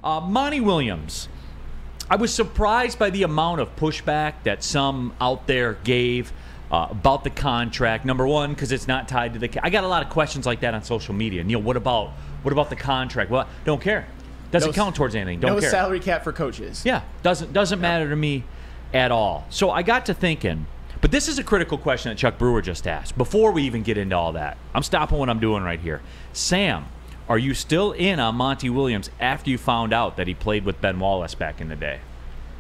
Monty Williams. I was surprised by the amount of pushback that some out there gave about the contract. Number one, because it's not tied to the. I got a lot of questions like that on social media. Neal, what about the contract? Well, don't care. Doesn't count towards anything. Don't care. No salary cap for coaches. Yeah, doesn't matter to me at all. So I got to thinking, but this is a critical question that Chuck Brewer just asked. Before we even get into all that, I'm stopping what I'm doing right here. Sam, are you still in on Monty Williams after you found out that he played with Ben Wallace back in the day?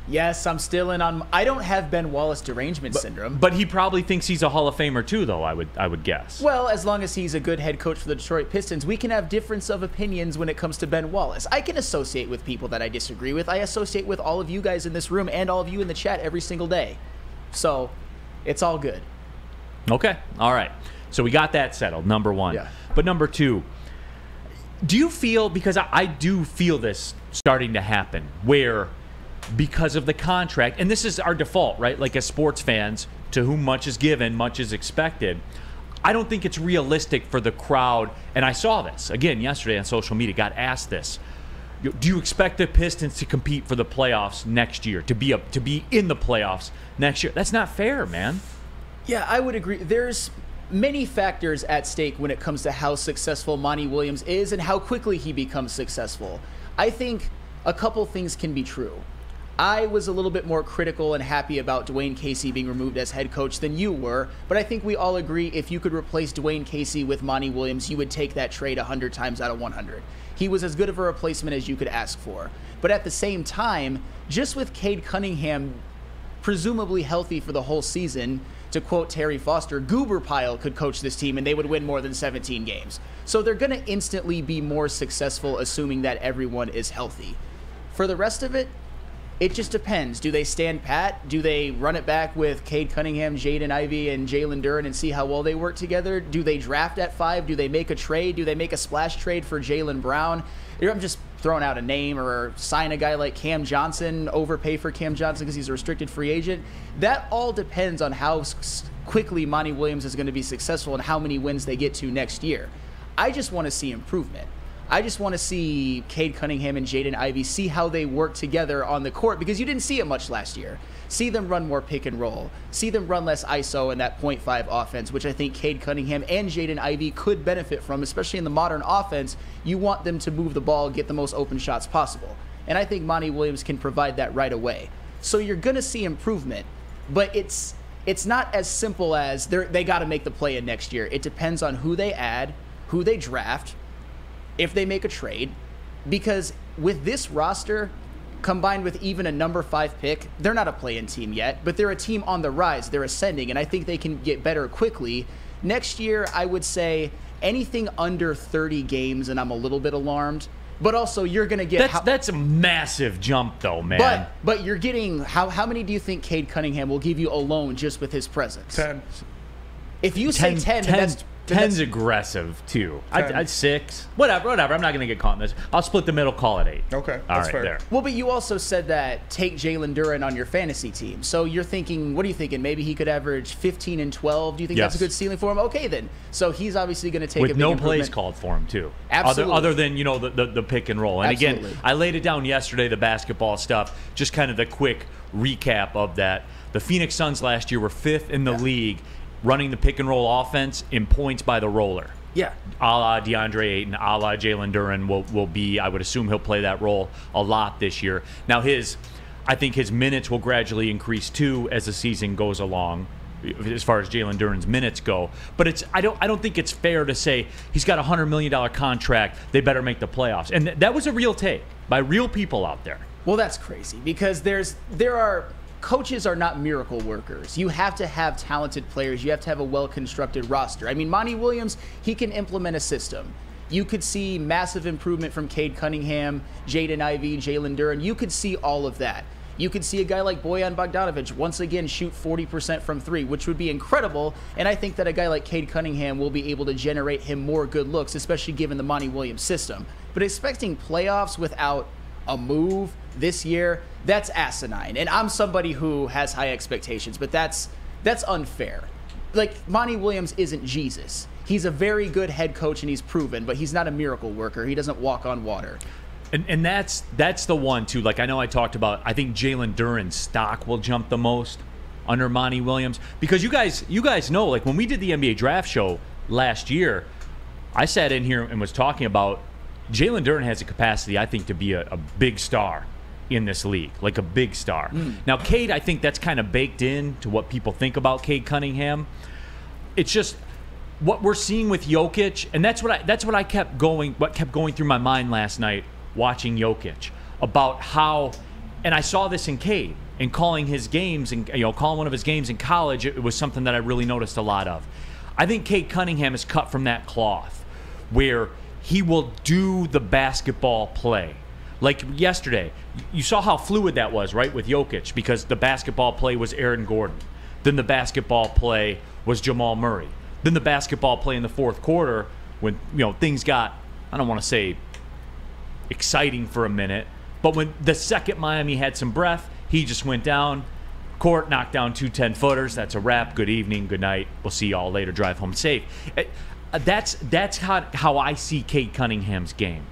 Yes, I'm still in on. I don't have Ben Wallace derangement syndrome. But he probably thinks he's a Hall of Famer too, though, I would guess. Well, as long as he's a good head coach for the Detroit Pistons, we can have difference of opinions when it comes to Ben Wallace. I can associate with people that I disagree with. I associate with all of you guys in this room and all of you in the chat every single day. So, it's all good. Okay. All right. So we got that settled, number one. Yeah. But number two, do you feel, because I do feel this starting to happen, where because of the contract, and this is our default, right? Like as sports fans, to whom much is given, much is expected. I don't think it's realistic for the crowd, and I saw this again yesterday on social media, got asked this. Do you expect the Pistons to compete for the playoffs next year, to be in the playoffs next year? That's not fair, man. Yeah, I would agree. There's many factors at stake when it comes to how successful Monty Williams is and how quickly he becomes successful. I think a couple things can be true. I was a little bit more critical and happy about Dwayne Casey being removed as head coach than you were, but I think we all agree if you could replace Dwayne Casey with Monty Williams, you would take that trade 100 times out of 100. He was as good of a replacement as you could ask for. But at the same time, just with Cade Cunningham presumably healthy for the whole season, to quote Terry Foster, Goober Pile could coach this team and they would win more than 17 games. So they're going to instantly be more successful assuming that everyone is healthy. For the rest of it, it just depends. Do they stand pat? Do they run it back with Cade Cunningham, Jaden Ivey, and Jalen Duren and see how well they work together? Do they draft at 5? Do they make a trade? Do they make a splash trade for Jaylen Brown? I'm just throwing out a name, or sign a guy like Cam Johnson, overpay for Cam Johnson because he's a restricted free agent. That all depends on how quickly Monty Williams is going to be successful and how many wins they get to next year. I just want to see improvement. I just want to see Cade Cunningham and Jaden Ivey see how they work together on the court, because you didn't see it much last year. See them run more pick and roll. See them run less ISO in that .5 offense, which I think Cade Cunningham and Jaden Ivey could benefit from, especially in the modern offense. You want them to move the ball, get the most open shots possible. And I think Monty Williams can provide that right away. So you're going to see improvement, but it's not as simple as they got to make the play in next year. It depends on who they add, who they draft, if they make a trade, because with this roster combined with even a number 5 pick, they're not a play-in team yet, but they're a team on the rise. They're ascending, and I think they can get better quickly. Next year, I would say anything under 30 games, and I'm a little bit alarmed. But also, you're going to get... That's a massive jump, though, man. But you're getting... How many do you think Cade Cunningham will give you alone just with his presence? 10. If you say 10 10's aggressive, too. I'd 6. Whatever. I'm not going to get caught in this. I'll split the middle, call it 8. Okay, All that's right, fair. there. Well, but you also said that take Jalen Duren on your fantasy team. So you're thinking, what are you thinking? Maybe he could average 15 and 12. Do you think that's a good ceiling for him? Okay, then. So he's obviously going to take with a big no improvement. plays called for him, too. Absolutely. Other than, the pick and roll. And Absolutely. again, I laid it down yesterday, the basketball stuff, just kind of the quick recap of that. The Phoenix Suns last year were 5th in the league running the pick and roll offense in points by the roller. Yeah. A la DeAndre Ayton, a la Jalen Duren will be, I would assume he'll play that role a lot this year. Now I think his minutes will gradually increase too as the season goes along, as far as Jalen Duren's minutes go. But I don't think it's fair to say he's got a $100 million contract, they better make the playoffs. And that was a real take by real people out there. Well, that's crazy, because coaches are not miracle workers. You have to have talented players. You have to have a well-constructed roster. I mean, Monty Williams, he can implement a system. You could see massive improvement from Cade Cunningham, Jaden Ivey, Jalen Duren. You could see all of that. You could see a guy like Bojan Bogdanovic once again shoot 40% from 3, which would be incredible. And I think that a guy like Cade Cunningham will be able to generate him more good looks, especially given the Monty Williams system. But expecting playoffs without a move this year, that's asinine. And I'm somebody who has high expectations, but that's unfair. Like, Monty Williams isn't Jesus. He's a very good head coach and he's proven, but he's not a miracle worker. He doesn't walk on water. And that's the one too. Like I know I talked about. I think Jalen Duren's stock will jump the most under Monty Williams because you guys know, like when we did the NBA draft show last year, I sat in here and was talking about Jalen Duren has a capacity, I think, to be a big star in this league, like a big star. Now, Cade, I think that's kind of baked in to what people think about Cade Cunningham. It's just what we're seeing with Jokic, and that's what kept going through my mind last night watching Jokic about how, and I saw this in Cade and calling his games and calling one of his games in college. It was something that I really noticed a lot of. I think Cade Cunningham is cut from that cloth where he will do the basketball play. Like yesterday, you saw how fluid that was, right, with Jokic, because the basketball play was Aaron Gordon. Then the basketball play was Jamal Murray. Then the basketball play in the fourth quarter when things got, I don't want to say exciting for a minute, but when the second Miami had some breath, he just went down court, knocked down 2 10-footers. That's a wrap. Good evening, good night. We'll see y'all later. Drive home safe. That's how I see Cade Cunningham's game,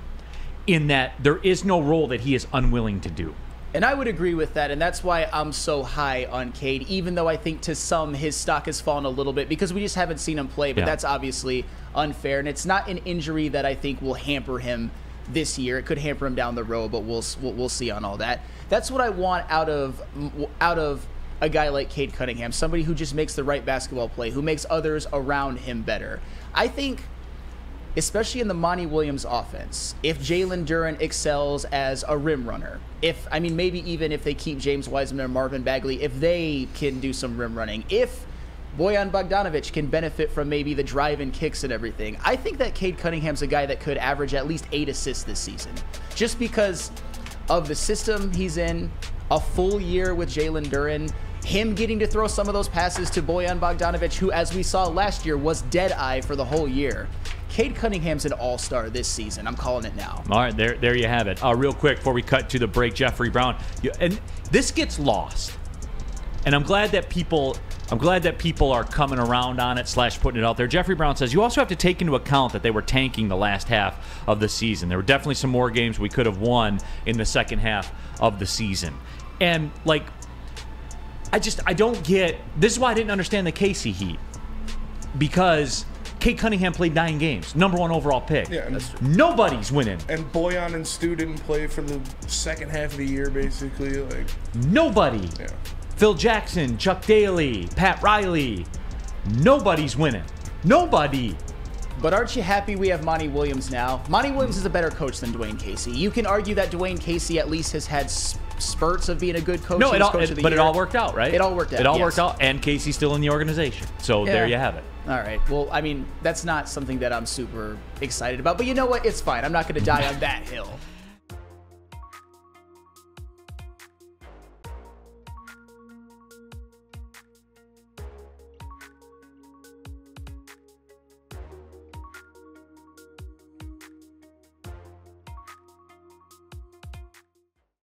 in that there is no role that he is unwilling to do. And I would agree with that, and that's why I'm so high on Cade, even though I think to some his stock has fallen a little bit because we just haven't seen him play, but that's obviously unfair, and it's not an injury that I think will hamper him this year. It could hamper him down the road, but we'll see on all that. That's what I want out of a guy like Cade Cunningham, somebody who just makes the right basketball play, who makes others around him better. I think, especially in the Monty Williams offense, if Jalen Duren excels as a rim runner, maybe even if they keep James Wiseman or Marvin Bagley, if they can do some rim running, if Bojan Bogdanovic can benefit from maybe the drive and kicks and everything, I think that Cade Cunningham's a guy that could average at least 8 assists this season, just because of the system he's in, a full year with Jalen Duren, him getting to throw some of those passes to Bojan Bogdanovic, who, as we saw last year, was dead-eye for the whole year. Cade Cunningham's an all-star this season. I'm calling it now. All right, there you have it. Real quick before we cut to the break, Jeffrey Brown, and this gets lost, and I'm glad that people are coming around on it / putting it out there. Jeffrey Brown says, you also have to take into account that they were tanking the last half of the season. There were definitely some more games we could have won in the second half of the season. And, I don't get, this is why I didn't understand the Casey Heat. Because Cade Cunningham played 9 games, #1 overall pick. Yeah, nobody's winning. And Bojan and Stu didn't play for the second half of the year, basically. Nobody. Yeah. Phil Jackson, Chuck Daly, Pat Riley. Nobody's winning. Nobody. But aren't you happy we have Monty Williams now? Monty Williams is a better coach than Dwayne Casey. You can argue that Dwayne Casey at least has had spurts of being a good coach. No, it all worked out, right? It all worked out. It all worked out, and Casey's still in the organization. So there you have it. All right. Well, that's not something that I'm super excited about. But you know what? It's fine. I'm not going to die on that hill.